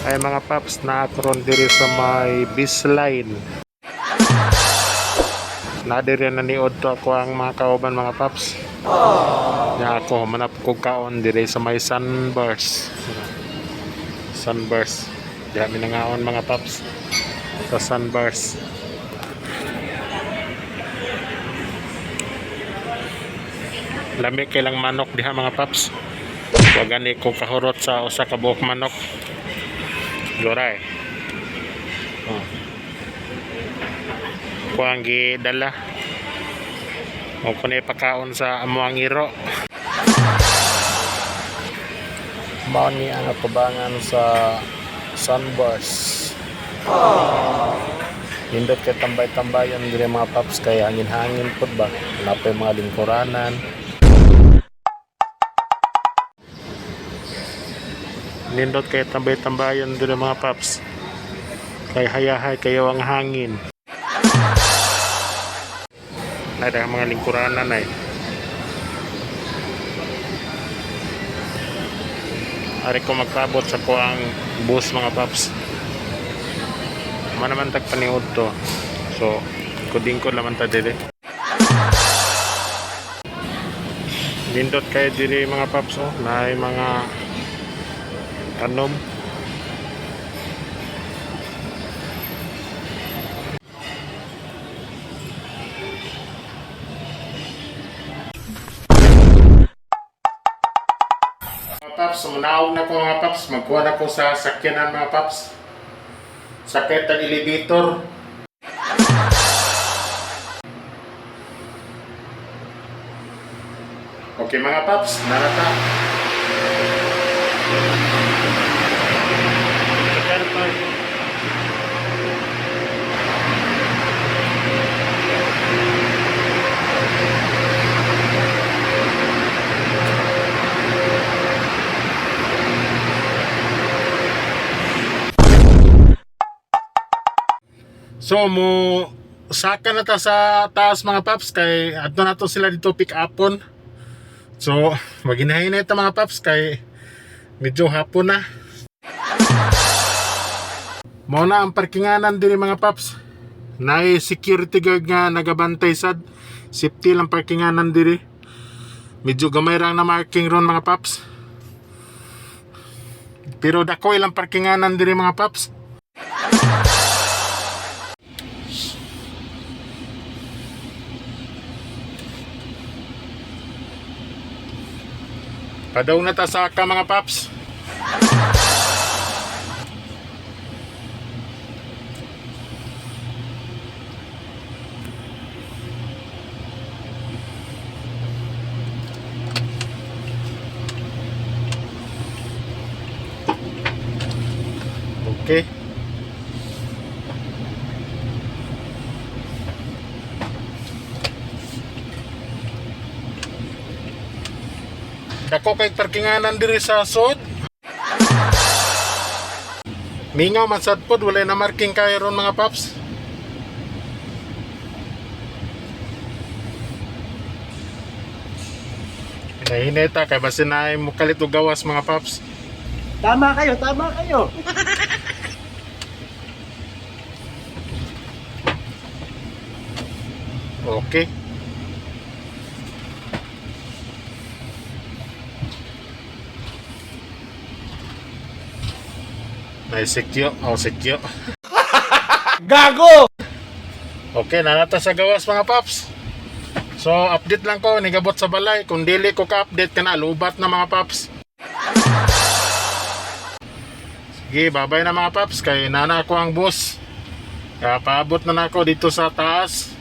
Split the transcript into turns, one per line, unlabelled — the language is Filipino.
Ay mga paps, naakron diri sa may Bisline. Na diri na niod to ako ang mga kauban mga paps. Ya ako manap ko kaon diri sa may Sunburst. Sunburst. Diha mi nangaon mga paps sa Sunburst. Lami kay lang manok diha mga paps. Wa gani ko kahurot sa usa ka buok manok. Goray. Oh. Kuang gidala. O kunay pakaon sa amuang iro. Mao ni ang tubangan sa Sunburst. Hindot kay tambay-tambayan diri mga paps kay hangin-hangin pud ba. Napay mga lingkuranan. Nindot kay tambay-tambayan diri mga paps. Kay hayahay kayo ang hangin. Ada mga lingkuranan ay. Ari ko magpabot sa kuang bus mga paps. Manaman tag paniud to. So, kuding ko laman ta diri. Nindot kay diri mga paps oh, naay mga tanom. Mga paps, manawag na ko mga paps, magkuha na ko sa sakyanan mga paps. Sakit ang elevator. Okay mga paps, narata. Sakyan tayo. So mo saka na ta sa taas mga paps kay adto na to sila dito pick upon. So maginahin na ito mga paps kay medyo hapon na. Mao na ang parkinganan diri mga paps. Naay security guard nga nagabantay sad. Safety lang parkinganan diri. Medyo gamay ra na marking ron mga paps. Pero dako ilang parkinganan diri mga paps. Padaw na ta sa ka mga paps. Okay. Dako kay parkinganan diri sa sud. Mingaw man sad pod wala na marking kay ron mga paps. Hineta kay basin na mo kalit og gawas mga paps.
Tama kayo, tama kayo.
Okay. Naisikyo, sikyo.
Gago!
Okay, nanata sa gawas mga paps. So, update lang ko, nigabot sa balay. Kung dili ko ka-update ka na, lubat na mga paps. Sige, babay na mga paps. Kay nana ko ang bus. Kaya paabot na ako dito sa taas.